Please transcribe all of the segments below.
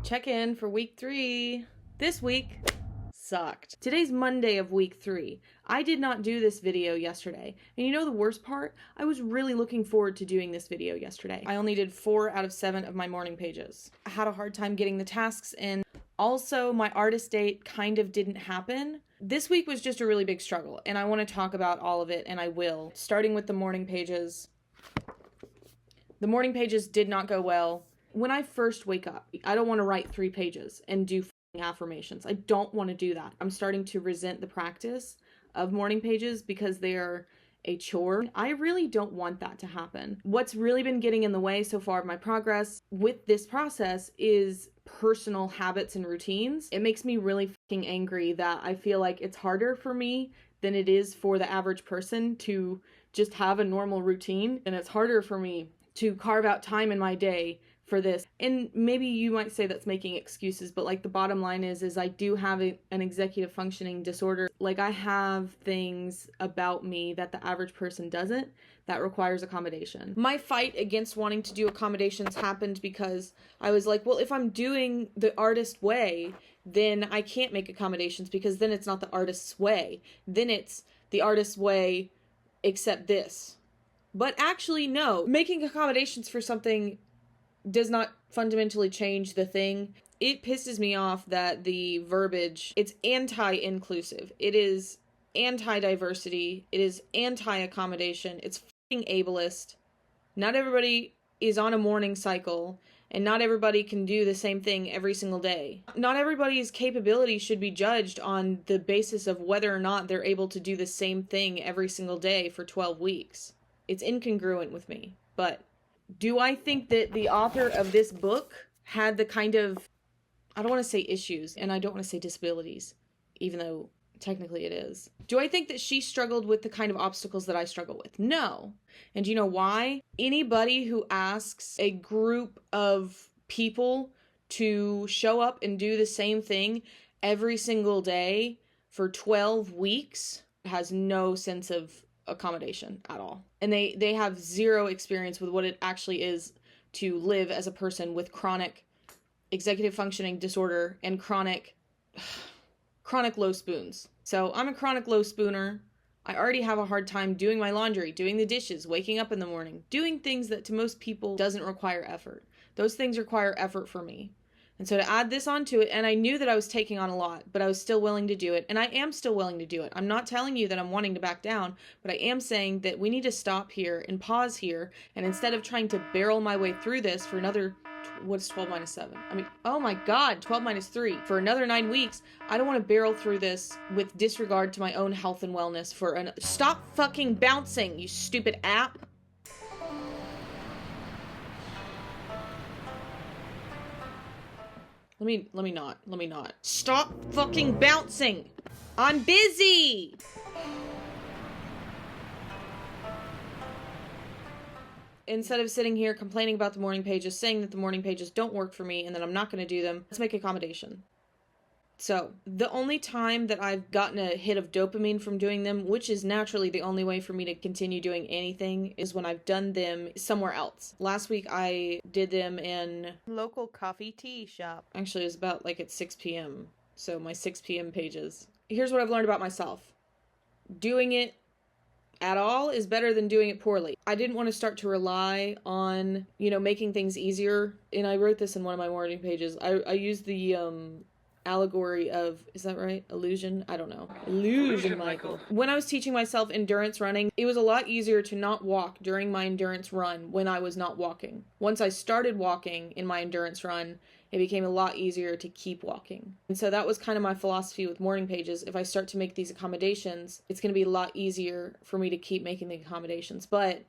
Check in for week 3. This week sucked. Today's Monday of week 3. I did not do this video yesterday. And you know the worst part? I was really looking forward to doing this video yesterday. I only did 4 out of 7 of my morning pages. I had a hard time getting the tasks in. Also, my artist date kind of didn't happen. This week was just a really big struggle, and I want to talk about all of it, and I will. Starting with the morning pages. The morning pages did not go well. When I first wake up, I don't want to write 3 pages and do affirmations. I don't want to do that. I'm starting to resent the practice of morning pages because they are a chore. I really don't want that to happen. What's really been getting in the way so far of my progress with this process is personal habits and routines. It makes me really fucking angry that I feel like it's harder for me than it is for the average person to just have a normal routine, and it's harder for me to carve out time in my day for this. And maybe you might say that's making excuses, but like the bottom line is I do have an executive functioning disorder. Like I have things about me that the average person doesn't that requires accommodation. My fight against wanting to do accommodations happened because I was like, well, if I'm doing the artist way, then I can't make accommodations because then it's not the artist's way. Then it's the artist's way except this. But actually, no. Making accommodations for something does not fundamentally change the thing. It pisses me off that the verbiage, it's anti-inclusive. It is anti-diversity. It is anti-accommodation. It's fucking ableist. Not everybody is on a morning cycle, and not everybody can do the same thing every single day. Not everybody's capability should be judged on the basis of whether or not they're able to do the same thing every single day for 12 weeks. It's incongruent with me, but do I think that the author of this book had the kind of, I don't want to say issues, and I don't want to say disabilities, even though technically it is. Do I think that she struggled with the kind of obstacles that I struggle with? No. And do you know why? Anybody who asks a group of people to show up and do the same thing every single day for 12 weeks has no sense of accommodation at all. And they have zero experience with what it actually is to live as a person with chronic executive functioning disorder and chronic low spoons. So I'm a chronic low spooner. I already have a hard time doing my laundry, doing the dishes, waking up in the morning, doing things that to most people doesn't require effort. Those things require effort for me. And so to add this onto it, and I knew that I was taking on a lot, but I was still willing to do it, and I am still willing to do it. I'm not telling you that I'm wanting to back down, but I am saying that we need to stop here and pause here, and instead of trying to barrel my way through this for another, what's 12 minus 7? I mean, oh my god, 12 minus 3. For another 9 weeks, I don't want to barrel through this with disregard to my own health and wellness for Stop fucking bouncing, you stupid app! Let me not. Stop fucking bouncing! I'm busy! Instead of sitting here complaining about the morning pages, saying that the morning pages don't work for me and that I'm not going to do them, let's make accommodation. So, the only time that I've gotten a hit of dopamine from doing them, which is naturally the only way for me to continue doing anything, is when I've done them somewhere else. Last week I did them in local coffee tea shop. Actually, it was about like at 6 p.m. So my 6 p.m. pages. Here's what I've learned about myself. Doing it at all is better than doing it poorly. I didn't want to start to rely on, making things easier. And I wrote this in one of my morning pages. I used the, allegory of, is that right? Illusion? I don't know. Illusion, Michael. When I was teaching myself endurance running, it was a lot easier to not walk during my endurance run when I was not walking. Once I started walking in my endurance run, it became a lot easier to keep walking. And so that was kind of my philosophy with morning pages. If I start to make these accommodations, it's going to be a lot easier for me to keep making the accommodations. But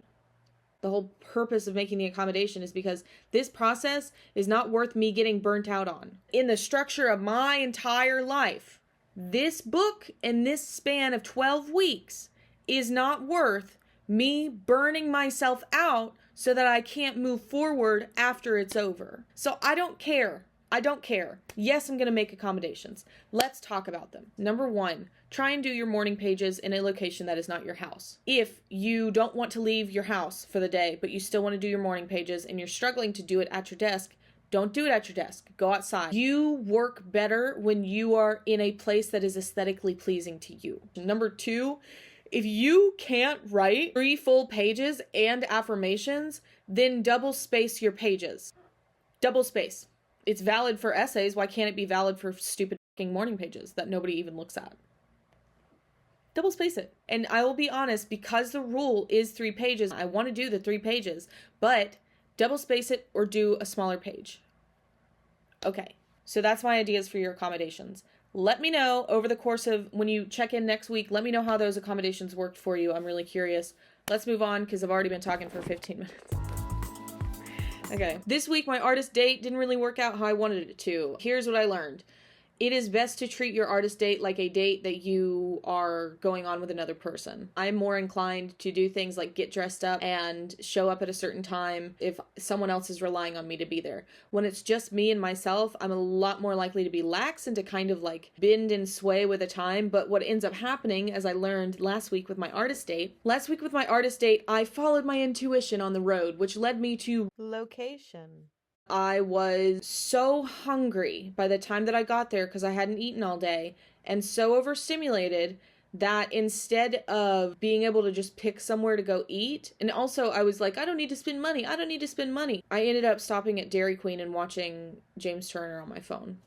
the whole purpose of making the accommodation is because this process is not worth me getting burnt out on. In the structure of my entire life, this book and this span of 12 weeks is not worth me burning myself out so that I can't move forward after it's over. So I don't care I don't care. Yes, I'm going to make accommodations. Let's talk about them. Number 1, try and do your morning pages in a location that is not your house. If you don't want to leave your house for the day, but you still want to do your morning pages and you're struggling to do it at your desk, don't do it at your desk. Go outside. You work better when you are in a place that is aesthetically pleasing to you. Number 2, if you can't write 3 full pages and affirmations, then double space your pages. Double space. It's valid for essays. Why can't it be valid for stupid fucking morning pages that nobody even looks at? Double space it. And I will be honest, because the rule is 3 pages, I want to do the 3 pages, but double space it or do a smaller page. Okay, so that's my ideas for your accommodations. Let me know over the course of when you check in next week, let me know how those accommodations worked for you. I'm really curious. Let's move on because I've already been talking for 15 minutes. Okay. This week, my artist date didn't really work out how I wanted it to. Here's what I learned. It is best to treat your artist date like a date that you are going on with another person. I'm more inclined to do things like get dressed up and show up at a certain time if someone else is relying on me to be there. When it's just me and myself, I'm a lot more likely to be lax and to kind of like bend and sway with the time. But what ends up happening, as I learned last week with my artist date, I followed my intuition on the road, which led me to Location. I was so hungry by the time that I got there because I hadn't eaten all day and so overstimulated that instead of being able to just pick somewhere to go eat, and also I was like, I don't need to spend money. I ended up stopping at Dairy Queen and watching James Turner on my phone.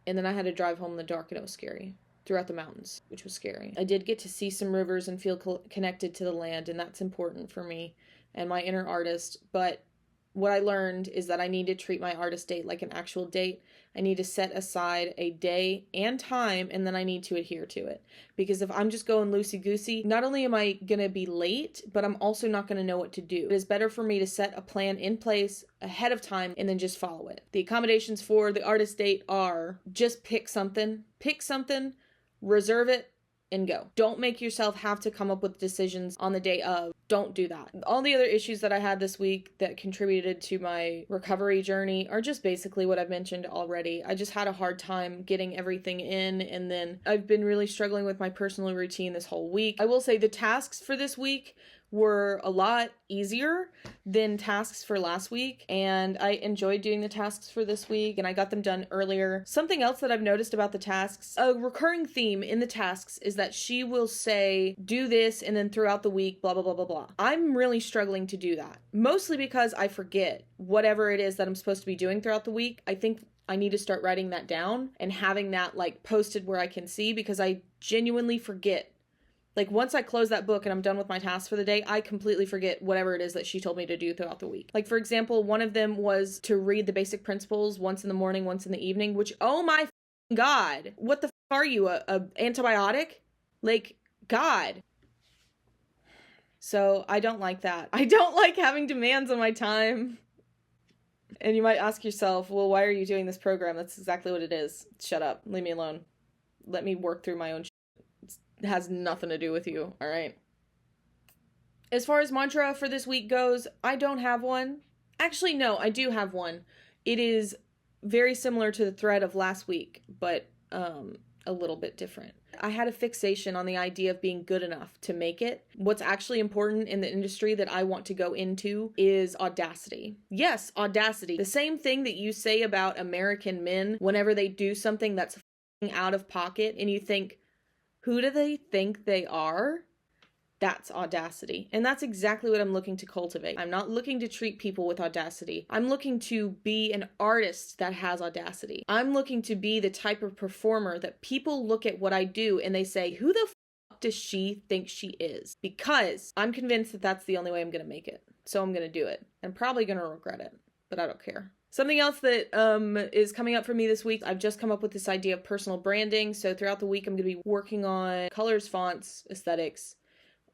And then I had to drive home in the dark and it was scary. Throughout the mountains, which was scary. I did get to see some rivers and feel connected to the land, and that's important for me and my inner artist, but what I learned is that I need to treat my artist date like an actual date. I need to set aside a day and time, and then I need to adhere to it. Because if I'm just going loosey-goosey, not only am I going to be late, but I'm also not going to know what to do. It is better for me to set a plan in place ahead of time and then just follow it. The accommodations for the artist date are just pick something, reserve it, and go. Don't make yourself have to come up with decisions on the day of. Don't do that. All the other issues that I had this week that contributed to my recovery journey are just basically what I've mentioned already. I just had a hard time getting everything in, and then I've been really struggling with my personal routine this whole week. I will say the tasks for this week were a lot easier than tasks for last week, and I enjoyed doing the tasks for this week, and I got them done earlier. Something else that I've noticed about the tasks, a recurring theme in the tasks is that she will say, do this, and then throughout the week, blah, blah, blah, blah, blah. I'm really struggling to do that, mostly because I forget whatever it is that I'm supposed to be doing throughout the week. I think I need to start writing that down and having that like posted where I can see, because I genuinely forget. Like, once I close that book and I'm done with my tasks for the day, I completely forget whatever it is that she told me to do throughout the week. Like, for example, one of them was to read the basic principles once in the morning, once in the evening, which, oh my God, what the are you, a antibiotic? Like, God. So, I don't like that. I don't like having demands on my time. And you might ask yourself, well, why are you doing this program? That's exactly what it is. Shut up. Leave me alone. Let me work through my own shit. It has nothing to do with you, all right? As far as mantra for this week goes, I don't have one. Actually, no, I do have one. It is very similar to the thread of last week, but a little bit different. I had a fixation on the idea of being good enough to make it. What's actually important in the industry that I want to go into is audacity. Yes, audacity. The same thing that you say about American men whenever they do something that's out of pocket and you think, who do they think they are? That's audacity. And that's exactly what I'm looking to cultivate. I'm not looking to treat people with audacity. I'm looking to be an artist that has audacity. I'm looking to be the type of performer that people look at what I do and they say, who the fuck does she think she is? Because I'm convinced that that's the only way I'm going to make it. So I'm going to do it. I'm probably going to regret it, but I don't care. Something else that is coming up for me this week, I've just come up with this idea of personal branding. So throughout the week, I'm going to be working on colors, fonts, aesthetics,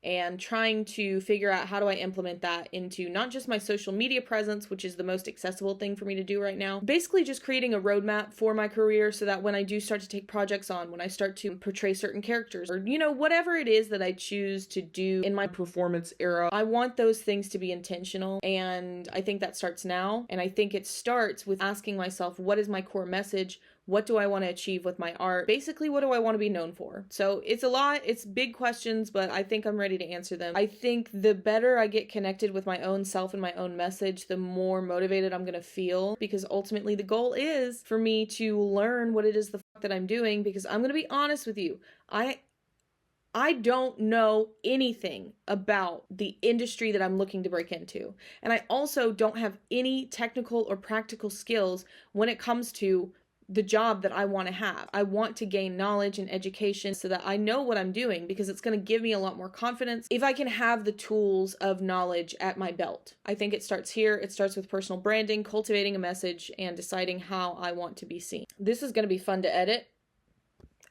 and trying to figure out how do I implement that into not just my social media presence, which is the most accessible thing for me to do right now. Basically just creating a roadmap for my career so that when I do start to take projects on, when I start to portray certain characters, or, whatever it is that I choose to do in my performance era, I want those things to be intentional. And I think that starts now. And I think it starts with asking myself, what is my core message? What do I want to achieve with my art? Basically, what do I want to be known for? So it's a lot, it's big questions, but I think I'm ready to answer them. I think the better I get connected with my own self and my own message, the more motivated I'm going to feel, because ultimately the goal is for me to learn what it is the fuck that I'm doing, because I'm going to be honest with you. I don't know anything about the industry that I'm looking to break into. And I also don't have any technical or practical skills when it comes to the job that I want to have. I want to gain knowledge and education so that I know what I'm doing, because it's going to give me a lot more confidence if I can have the tools of knowledge at my belt. I think it starts here. It starts with personal branding, cultivating a message, and deciding how I want to be seen. This is going to be fun to edit.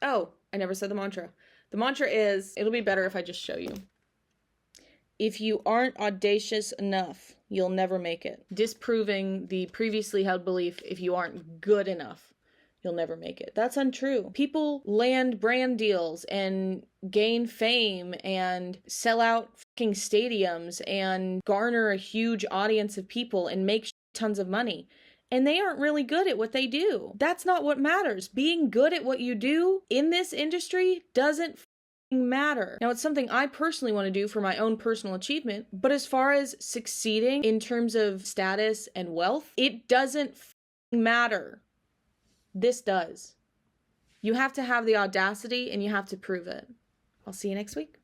Oh, I never said the mantra. The mantra is, it'll be better if I just show you. If you aren't audacious enough, you'll never make it. Disproving the previously held belief, if you aren't good enough, you'll never make it. That's untrue. People land brand deals and gain fame and sell out fucking stadiums and garner a huge audience of people and make tons of money. And they aren't really good at what they do. That's not what matters. Being good at what you do in this industry doesn't matter. Now, it's something I personally want to do for my own personal achievement, but as far as succeeding in terms of status and wealth, it doesn't matter. This does. You have to have the audacity and you have to prove it. I'll see you next week.